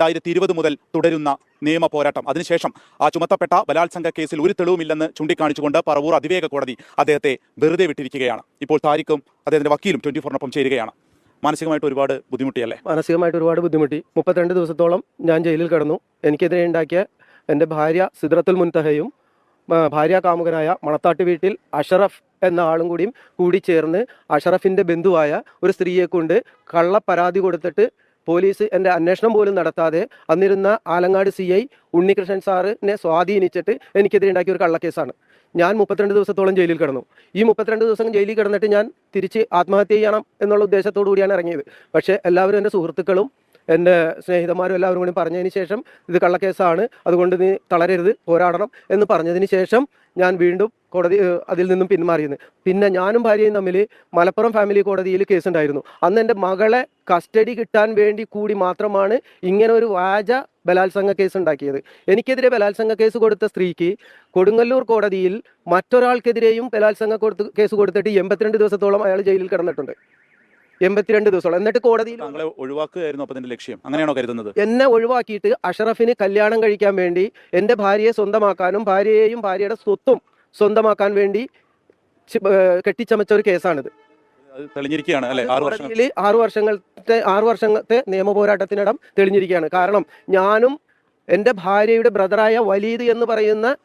2020 മുതൽ തുടരുന്ന നിയമ പോരാട്ടം. അതിനുശേഷം ആ ചുമത്തപ്പെട്ട ബലാത്സംഗ കേസിൽ ഒരു തെളിവുമില്ലെന്ന് ചൂണ്ടിക്കാണിച്ചുകൊണ്ട് പറവൂർ അതിവേഗ കോടതി അദ്ദേഹത്തെ വെറുതെ വിട്ടിരിക്കുകയാണ്. ഇപ്പോൾ താരിഖും അദ്ദേഹത്തിന്റെ വക്കീലും 24-നൊപ്പം ചേരുകയാണ്. മാനസികമായിട്ട് ഒരുപാട് ബുദ്ധിമുട്ടിയല്ലേ? മാനസികമായിട്ട് ഒരുപാട് ബുദ്ധിമുട്ടി. 32 ദിവസത്തോളം ഞാൻ ജയിലിൽ കിടന്നു. എനിക്കെതിരെ ഉണ്ടാക്കിയ എൻ്റെ ഭാര്യ സിദ്റത്തുൽ മുൻതഹയും ഭാര്യ കാമുകനായ മണത്താട്ട് വീട്ടിൽ അഷറഫ് എന്ന ആളും കൂടി ചേർന്ന് അഷറഫിൻ്റെ ബന്ധുവായ ഒരു സ്ത്രീയെ കൊണ്ട് കള്ള പരാതി കൊടുത്തിട്ട് പോലീസ് എൻ്റെ അന്വേഷണം പോലും നടത്താതെ അന്നിരുന്ന ആലങ്ങാട് CI ഉണ്ണികൃഷ്ണൻ സാറിനെ സ്വാധീനിച്ചിട്ട് എനിക്കെതിരെ ഉണ്ടാക്കിയ ഒരു കള്ളക്കേസാണ്. ഞാൻ 32 ദിവസത്തോളം ജയിലിൽ കിടന്നു. ഈ 32 ദിവസം ജയിലിൽ കിടന്നിട്ട് ഞാൻ തിരിച്ച് ആത്മഹത്യ ചെയ്യണം എന്നുള്ള ഉദ്ദേശത്തോടു കൂടിയാണ് ഇറങ്ങിയത്. പക്ഷേ എല്ലാവരും എൻ്റെ സുഹൃത്തുക്കളും എൻ്റെ സ്നേഹിതന്മാരും എല്ലാവരും കൂടി പറഞ്ഞതിന് ശേഷം ഇത് കള്ളക്കേസാണ്, അതുകൊണ്ട് നീ തളരരുത്, പോരാടണം എന്ന് പറഞ്ഞതിന് ശേഷം ഞാൻ വീണ്ടും കോടതി അതിൽ നിന്നും പിന്മാറിയിരുന്നു. പിന്നെ ഞാനും ഭാര്യയും തമ്മിൽ മലപ്പുറം ഫാമിലി കോടതിയിൽ കേസുണ്ടായിരുന്നു. അന്ന് എൻ്റെ മകളെ കസ്റ്റഡി കിട്ടാൻ വേണ്ടി കൂടി മാത്രമാണ് ഇങ്ങനെ ഒരു വ്യാജ ബലാത്സംഗ കേസ് ഉണ്ടാക്കിയത്. എനിക്കെതിരെ ബലാത്സംഗ കേസ് കൊടുത്ത സ്ത്രീക്ക് കൊടുങ്ങല്ലൂർ കോടതിയിൽ മറ്റൊരാൾക്കെതിരെയും ബലാത്സംഗ കേസ് കൊടുത്തിട്ട് 82 ദിവസത്തോളം അയാൾ ജയിലിൽ കിടന്നിട്ടുണ്ട്. 82 ദിവസത്തോളം. എന്നിട്ട് കോടതിയിൽ ഒഴിവാക്കുകയായിരുന്നു അപ്പോൾ അതിന്റെ ലക്ഷ്യം, അങ്ങനെയാണോ കരുതുന്നത്? എന്നെ ഒഴിവാക്കിയിട്ട് അഷറഫിന് കല്യാണം കഴിക്കാൻ വേണ്ടി, എൻ്റെ ഭാര്യയെ സ്വന്തമാക്കാനും ഭാര്യയെയും ഭാര്യയുടെ സ്വത്തും സ്വന്തമാക്കാൻ വേണ്ടി കെട്ടിച്ചമച്ച ഒരു കേസാണിത്. തെളിഞ്ഞിരിക്കുകയാണ് അല്ലേ? 6 വർഷത്തെ നിയമ പോരാട്ടത്തിനിടം തെളിഞ്ഞിരിക്കുകയാണ്. കാരണം ഞാനും എൻ്റെ ഭാര്യയുടെ ബ്രദറായ വലീദ് എന്ന് പറയുന്ന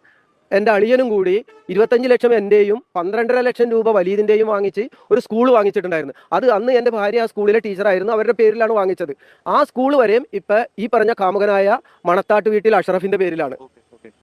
എൻ്റെ അളിയനും കൂടി 25 ലക്ഷം എൻ്റെയും 12.5 ലക്ഷം രൂപ വലീദിൻ്റെയും വാങ്ങിച്ച് ഒരു സ്കൂൾ വാങ്ങിച്ചിട്ടുണ്ടായിരുന്നു. അത് അന്ന് എൻ്റെ ഭാര്യ ആ സ്കൂളിലെ ടീച്ചറായിരുന്നു, അവരുടെ പേരിലാണ് വാങ്ങിച്ചത്. ആ സ്കൂൾ വരെയും ഇപ്പം ഈ പറഞ്ഞ കാമുകനായ മണത്താട്ട് വീട്ടിൽ അഷറഫിൻ്റെ പേരിലാണ്.